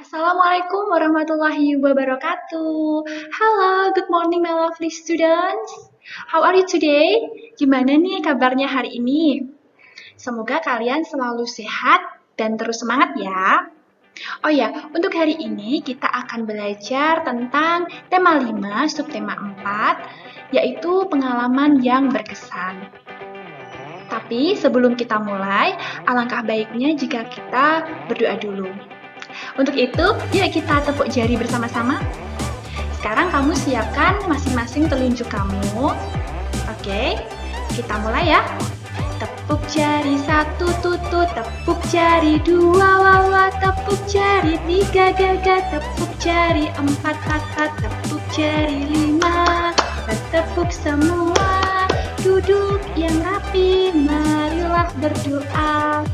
Assalamualaikum warahmatullahi wabarakatuh. Halo, good morning my lovely students. How are you today? Gimana nih kabarnya hari ini? Semoga kalian selalu sehat dan terus semangat ya. Oh ya, untuk hari ini kita akan belajar tentang tema 5, subtema 4, yaitu pengalaman yang berkesan. Tapi sebelum kita mulai, alangkah baiknya jika kita berdoa dulu. Untuk itu, yuk kita tepuk jari bersama-sama. Sekarang kamu siapkan masing-masing telunjuk kamu. Oke, kita mulai ya. Tepuk jari 1 tutut, tepuk jari 2 wawa, tepuk jari 3 gaga, tepuk jari 4 tatat, tepuk jari 5, bertepuk semua. Duduk yang rapi, marilah berdoa.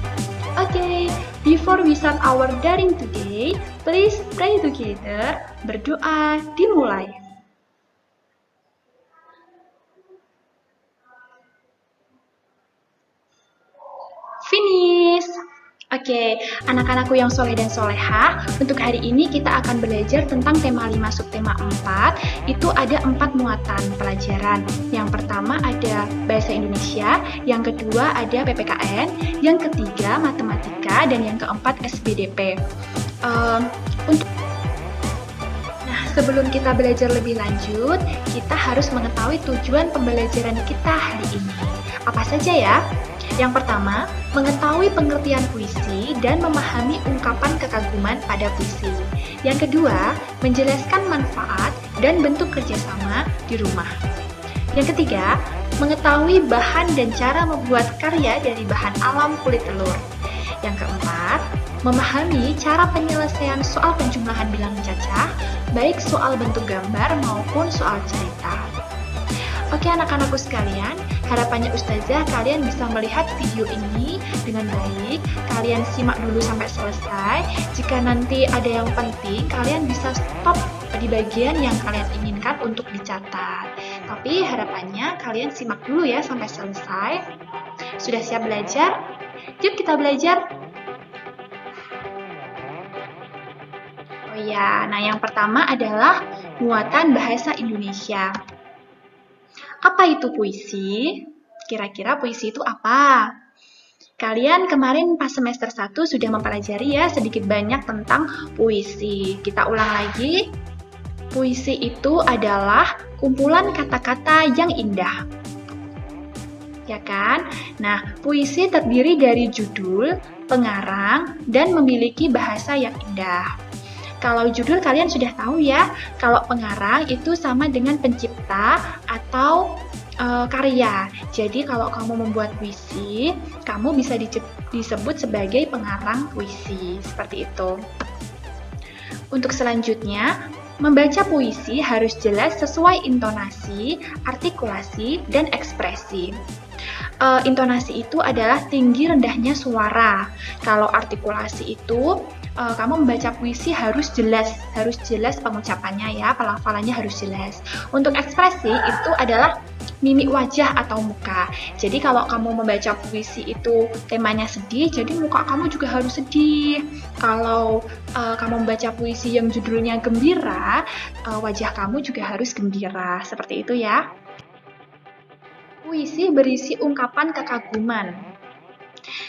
Okay, before we start our daring today, please pray together. Berdoa dimulai. Finish. Oke, anak-anakku yang soleh dan solehah, untuk hari ini kita akan belajar tentang tema 5 subtema 4. Itu ada 4 muatan pelajaran. Yang pertama ada Bahasa Indonesia, yang kedua ada PPKN, yang ketiga Matematika, dan yang keempat SBDP. Sebelum kita belajar lebih lanjut, kita harus mengetahui tujuan pembelajaran kita hari ini. Apa saja ya? Yang pertama, mengetahui pengertian puisi dan memahami ungkapan kekaguman pada puisi. Yang kedua, menjelaskan manfaat dan bentuk kerjasama di rumah. Yang ketiga, mengetahui bahan dan cara membuat karya dari bahan alam kulit telur. Yang keempat, memahami cara penyelesaian soal penjumlahan bilangan cacah, baik soal bentuk gambar maupun soal cerita. Oke anak-anakku sekalian, harapannya Ustazah kalian bisa melihat video ini dengan baik. Kalian simak dulu sampai selesai. Jika nanti ada yang penting, kalian bisa stop di bagian yang kalian inginkan untuk dicatat. Tapi harapannya kalian simak dulu ya sampai selesai. Sudah siap belajar? Yuk kita belajar. Oh ya, nah yang pertama adalah muatan bahasa Indonesia. Apa itu puisi? Kira-kira puisi itu apa? Kalian kemarin pas semester 1 sudah mempelajari ya sedikit banyak tentang puisi. Kita ulang lagi. Puisi itu adalah kumpulan kata-kata yang indah. Ya kan? Nah, puisi terdiri dari judul, pengarang, dan memiliki bahasa yang indah. Kalau judul kalian sudah tahu ya, kalau pengarang itu sama dengan pencipta atau karya. Jadi kalau kamu membuat puisi, kamu bisa disebut sebagai pengarang puisi, seperti itu. Untuk selanjutnya, membaca puisi harus jelas sesuai intonasi, artikulasi, dan ekspresi. Intonasi itu adalah tinggi rendahnya suara. Kalau artikulasi itu kamu membaca puisi harus jelas pengucapannya ya, pelafalannya harus jelas. Untuk ekspresi itu adalah mimik wajah atau muka. Jadi kalau kamu membaca puisi itu temanya sedih, jadi muka kamu juga harus sedih. Kalau kamu membaca puisi yang judulnya gembira, wajah kamu juga harus gembira. Seperti itu ya. Puisi berisi ungkapan kekaguman.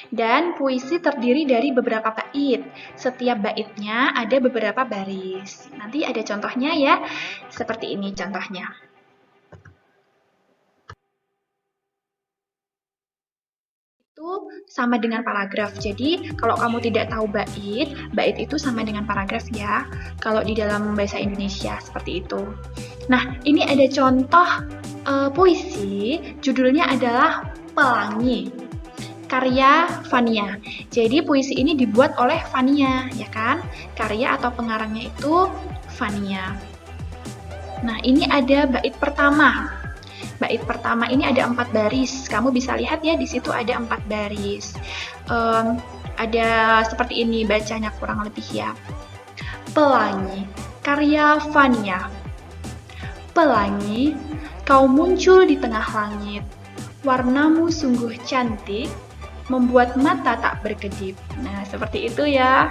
Dan puisi terdiri dari beberapa bait. Setiap baitnya ada beberapa baris. Nanti ada contohnya ya. Seperti ini contohnya. Itu sama dengan paragraf. Jadi, kalau kamu tidak tahu bait itu sama dengan paragraf ya. Kalau di dalam bahasa Indonesia seperti itu. Nah, ini ada contoh puisi. Judulnya adalah Pelangi. Karya Fania. Jadi puisi ini dibuat oleh Fania, ya kan? Karya atau pengarangnya itu Fania. Nah, ini ada bait pertama. Bait pertama ini ada 4 baris. Kamu bisa lihat ya, di situ ada 4 baris. Ada seperti ini bacanya kurang lebih ya. Pelangi, karya Fania. Pelangi, kau muncul di tengah langit. Warnamu sungguh cantik, membuat mata tak berkedip. Nah, seperti itu ya.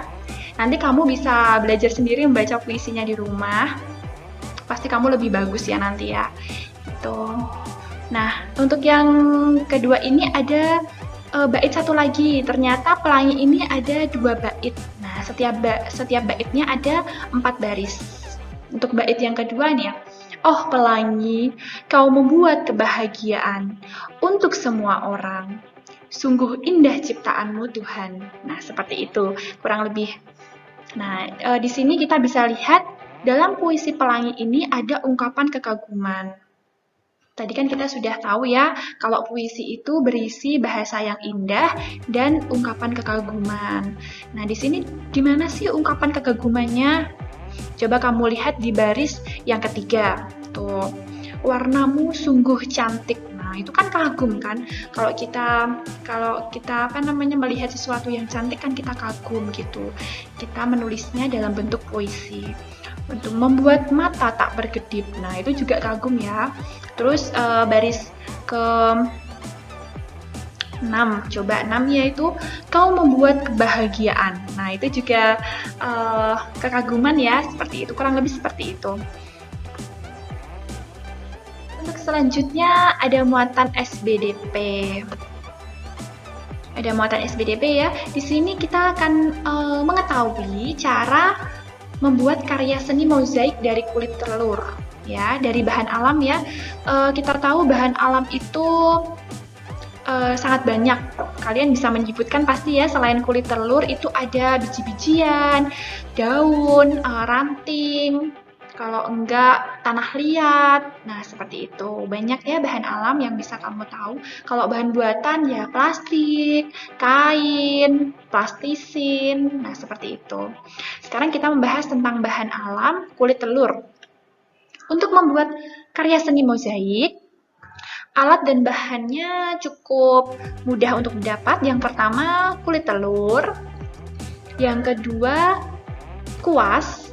Nanti kamu bisa belajar sendiri membaca puisinya di rumah. Pasti kamu lebih bagus ya nanti ya. Itu. Nah, untuk yang kedua ini ada bait satu lagi. Ternyata pelangi ini ada 2 bait. Nah, setiap baitnya ada 4 baris. Untuk bait yang kedua nih ya. Oh pelangi, kau membuat kebahagiaan untuk semua orang. Sungguh indah ciptaanmu Tuhan. Nah, seperti itu kurang lebih. Nah, di sini kita bisa lihat dalam puisi pelangi ini ada ungkapan kekaguman. Tadi kan kita sudah tahu ya, kalau puisi itu berisi bahasa yang indah dan ungkapan kekaguman. Nah, di sini gimana sih ungkapan kekagumannya? Coba kamu lihat di baris yang ketiga. Tuh, warnamu sungguh cantik. Nah, itu kan kagum kan? Kalau kita melihat sesuatu yang cantik kan kita kagum gitu. Kita menulisnya dalam bentuk puisi. Untuk membuat mata tak berkedip. Nah, itu juga kagum ya. Terus baris ke 6, coba 6 yaitu kau membuat kebahagiaan. Nah, itu juga kekaguman ya, seperti itu, kurang lebih seperti itu. Untuk selanjutnya ada muatan SBDP. Ada muatan SBDP ya. Di sini kita akan mengetahui cara membuat karya seni mozaik dari kulit telur ya, dari bahan alam ya. Kita tahu bahan alam itu sangat banyak. Kalian bisa menyebutkan pasti ya, selain kulit telur itu ada biji-bijian, daun, ranting, kalau enggak tanah liat. Nah, seperti itu. Banyak ya bahan alam yang bisa kamu tahu. Kalau bahan buatan ya plastik, kain, plastisin. Nah, seperti itu. Sekarang kita membahas tentang bahan alam kulit telur. Untuk membuat karya seni mozaik, alat dan bahannya cukup mudah untuk didapat. Yang pertama, kulit telur. Yang kedua, kuas.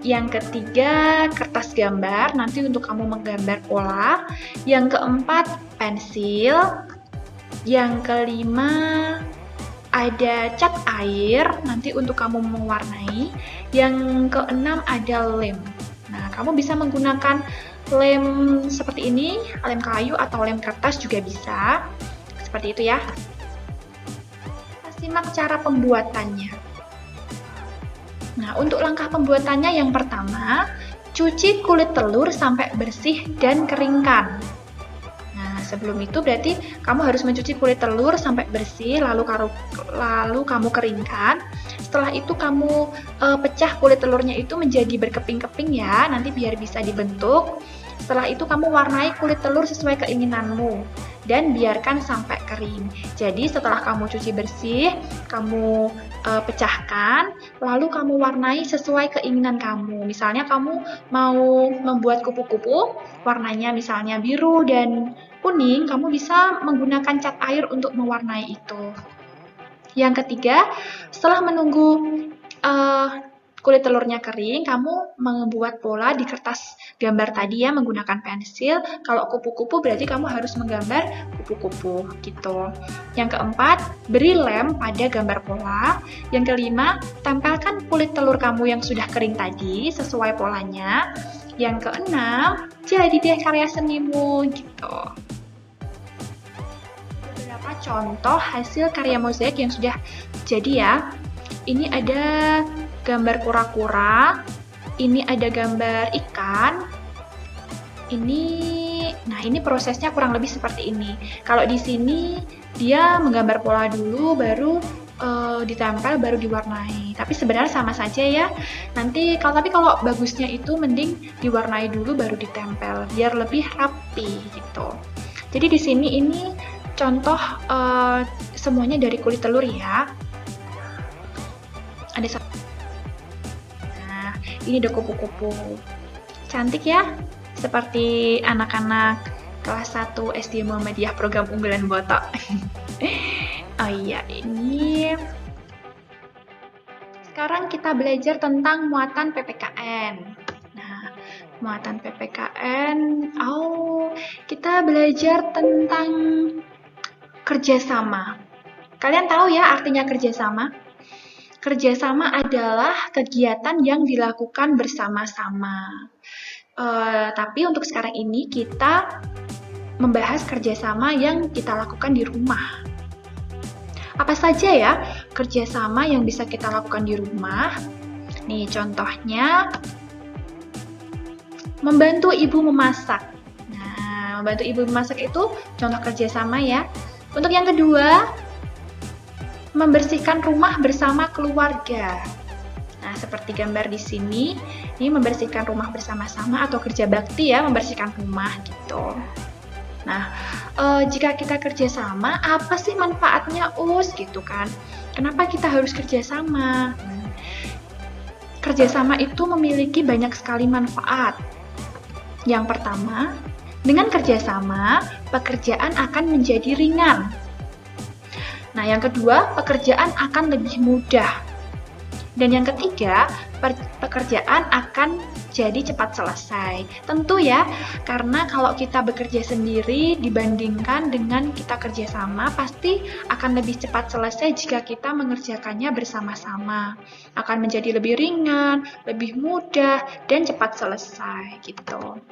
Yang ketiga, kertas gambar, nanti untuk kamu menggambar pola. Yang keempat, pensil. Yang kelima, ada cat air, nanti untuk kamu mewarnai. Yang keenam, ada lem. Nah, kamu bisa menggunakan lem seperti ini, lem kayu atau lem kertas juga bisa. Seperti itu ya. Kita simak cara pembuatannya. Nah, untuk langkah pembuatannya yang pertama, cuci kulit telur sampai bersih dan keringkan. Nah, sebelum itu berarti kamu harus mencuci kulit telur sampai bersih, lalu kamu keringkan. Setelah itu kamu pecah kulit telurnya itu menjadi berkeping-keping ya, nanti biar bisa dibentuk. Setelah itu kamu warnai kulit telur sesuai keinginanmu dan biarkan sampai kering. Jadi setelah kamu cuci bersih, kamu pecahkan, lalu kamu warnai sesuai keinginan kamu. Misalnya kamu mau membuat kupu-kupu, warnanya misalnya biru dan kuning, kamu bisa menggunakan cat air untuk mewarnai itu. Yang ketiga, setelah menunggu kulit telurnya kering, kamu membuat pola di kertas gambar tadi ya menggunakan pensil. Kalau kupu-kupu berarti kamu harus menggambar kupu-kupu gitu. Yang keempat, beri lem pada gambar pola. Yang kelima, tempelkan kulit telur kamu yang sudah kering tadi sesuai polanya. Yang keenam, jadi deh karya senimu gitu. Beberapa contoh hasil karya mozaik yang sudah jadi ya. Ini ada gambar kura-kura, ini ada gambar ikan, ini prosesnya kurang lebih seperti ini. Kalau di sini dia menggambar pola dulu, baru ditempel, baru diwarnai. Tapi sebenarnya sama saja ya. Tapi kalau bagusnya itu mending diwarnai dulu baru ditempel, biar lebih rapi gitu. Jadi di sini ini contoh semuanya dari kulit telur ya. Ada ini ada kupu-kupu. Cantik ya? Seperti anak-anak kelas 1 SD Muhammadiyah program unggulan Botok. Oh iya, ini. Sekarang kita belajar tentang muatan PPKN. Nah, muatan PPKN. Kita belajar tentang kerjasama. Kalian tahu ya artinya kerjasama? Kerjasama adalah kegiatan yang dilakukan bersama-sama. Tapi untuk sekarang ini kita membahas kerjasama yang kita lakukan di rumah. Apa saja ya kerjasama yang bisa kita lakukan di rumah? Nih contohnya, membantu ibu memasak. Nah, membantu ibu memasak itu contoh kerjasama ya. Untuk yang kedua, membersihkan rumah bersama keluarga. Nah, seperti gambar di sini, ini membersihkan rumah bersama-sama atau kerja bakti ya, membersihkan rumah gitu. Nah, jika kita kerjasama, apa sih manfaatnya gitu kan? Kenapa kita harus kerjasama? Kerjasama itu memiliki banyak sekali manfaat. Yang pertama, dengan kerjasama, pekerjaan akan menjadi ringan. Nah, yang kedua, pekerjaan akan lebih mudah. Dan yang ketiga, pekerjaan akan jadi cepat selesai. Tentu ya, karena kalau kita bekerja sendiri dibandingkan dengan kita kerjasama, pasti akan lebih cepat selesai jika kita mengerjakannya bersama-sama. Akan menjadi lebih ringan, lebih mudah, dan cepat selesai gitu.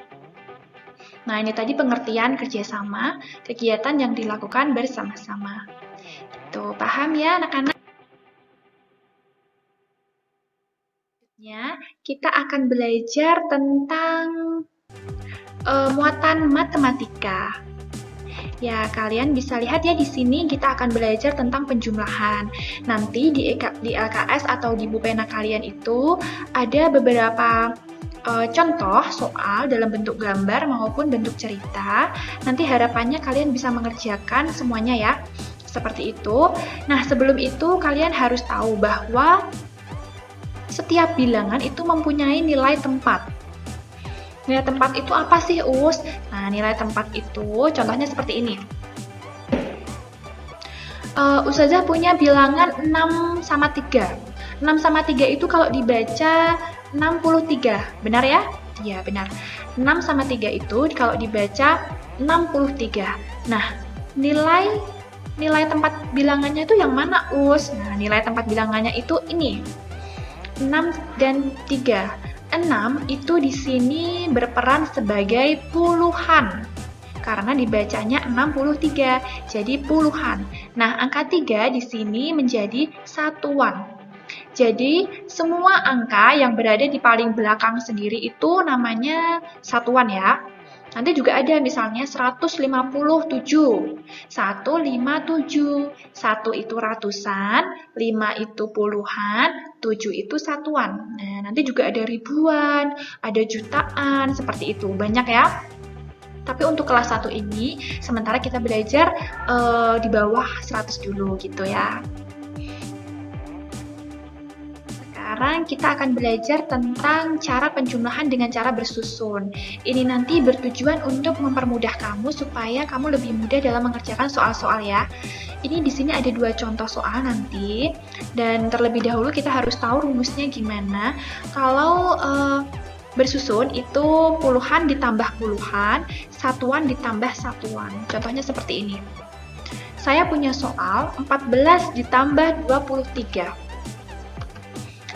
Nah, ini tadi pengertian kerjasama, kegiatan yang dilakukan bersama-sama. Gitu, paham ya anak-anak? Kita akan belajar tentang muatan matematika. Ya, kalian bisa lihat ya di sini kita akan belajar tentang penjumlahan. Nanti di LKS atau di buku pena kalian itu ada beberapa contoh soal dalam bentuk gambar maupun bentuk cerita. Nanti harapannya kalian bisa mengerjakan semuanya ya. Seperti itu. Nah, sebelum itu kalian harus tahu bahwa setiap bilangan itu mempunyai nilai tempat. Nilai tempat itu apa sih, Us? Nah, nilai tempat itu contohnya seperti ini. Ustazah punya bilangan 6 sama 3. 6 sama 3 itu kalau dibaca 63. Benar ya? Iya, benar. 6 sama 3 itu kalau dibaca 63. Nah, nilai tempat bilangannya itu yang mana, Us? Nah, nilai tempat bilangannya itu ini. 6 dan 3. 6 itu di sini berperan sebagai puluhan. Karena dibacanya 63, jadi puluhan. Nah, angka 3 di sini menjadi satuan. Jadi, semua angka yang berada di paling belakang sendiri itu namanya satuan ya. Nanti juga ada misalnya 157, 157, 1 itu ratusan, 5 itu puluhan, 7 itu satuan. Nah, nanti juga ada ribuan, ada jutaan, seperti itu. Banyak ya. Tapi untuk kelas 1 ini, sementara kita belajar di bawah 100 dulu gitu ya. Sekarang kita akan belajar tentang cara penjumlahan dengan cara bersusun. Ini nanti bertujuan untuk mempermudah kamu supaya kamu lebih mudah dalam mengerjakan soal-soal ya. Ini di sini ada 2 contoh soal nanti, dan terlebih dahulu kita harus tahu rumusnya gimana. Kalau bersusun itu puluhan ditambah puluhan, satuan ditambah satuan. Contohnya seperti ini. Saya punya soal 14 ditambah 23.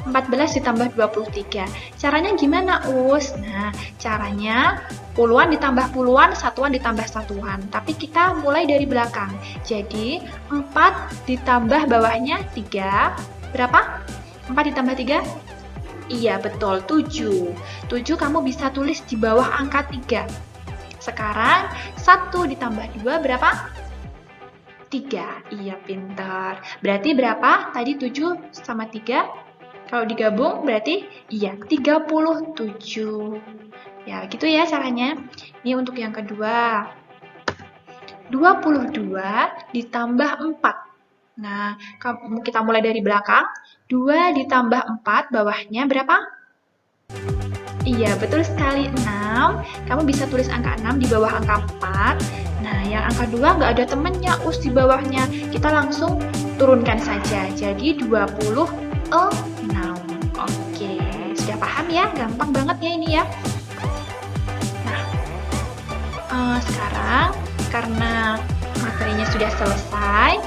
14 ditambah 23. Caranya gimana, Us? Nah, caranya puluhan ditambah puluhan, satuan ditambah satuan. Tapi kita mulai dari belakang. Jadi, 4 ditambah bawahnya 3. Berapa? 4 ditambah 3? Iya, betul, 7. 7 kamu bisa tulis di bawah angka 3. Sekarang, 1 ditambah 2 berapa? 3. Iya, pintar. Berarti berapa? Tadi 7 sama 3? Kalau digabung berarti iya 37. Ya, gitu ya caranya. Ini untuk yang kedua. 22 ditambah 4. Nah, kita mulai dari belakang. 2 ditambah 4, bawahnya berapa? Iya, betul sekali, 6. Kamu bisa tulis angka 6 di bawah angka 4. Nah, yang angka 2 nggak ada temennya, Us, di bawahnya. Kita langsung turunkan saja. Jadi 26. Oke, sudah paham ya? Gampang banget ya ini ya. Nah, sekarang karena materinya sudah selesai,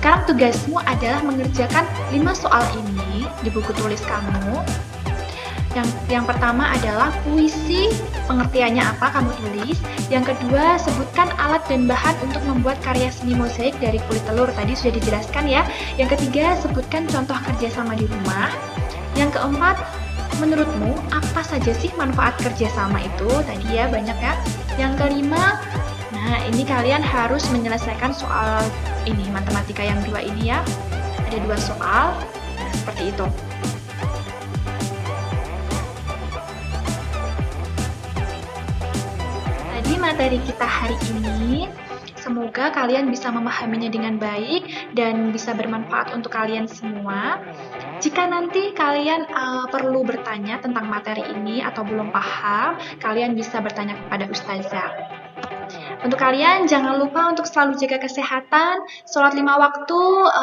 Sekarang tugasmu adalah mengerjakan 5 soal ini di buku tulis kamu. Yang pertama adalah puisi, pengertiannya apa kamu tulis. Yang kedua, sebutkan alat dan bahan untuk membuat karya seni mozaik dari kulit telur. Tadi sudah dijelaskan ya. Yang ketiga, sebutkan contoh kerjasama di rumah. Yang keempat, menurutmu apa saja sih manfaat kerjasama itu? Tadi ya banyak ya. Yang kelima, nah ini kalian harus menyelesaikan soal ini, matematika yang 2 ini ya. Ada 2 soal, nah seperti itu. Tadi materi kita hari ini, semoga kalian bisa memahaminya dengan baik dan bisa bermanfaat untuk kalian semua. Jika nanti kalian perlu bertanya tentang materi ini atau belum paham, kalian bisa bertanya kepada Ustazah. Untuk kalian, jangan lupa untuk selalu jaga kesehatan, sholat 5 waktu,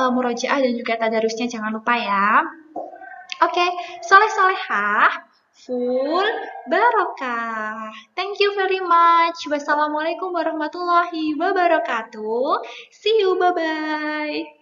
murojaah dan juga tadarusnya jangan lupa ya. Oke, soleh-solehah, full barokah. Thank you very much. Wassalamualaikum warahmatullahi wabarakatuh. See you, bye-bye.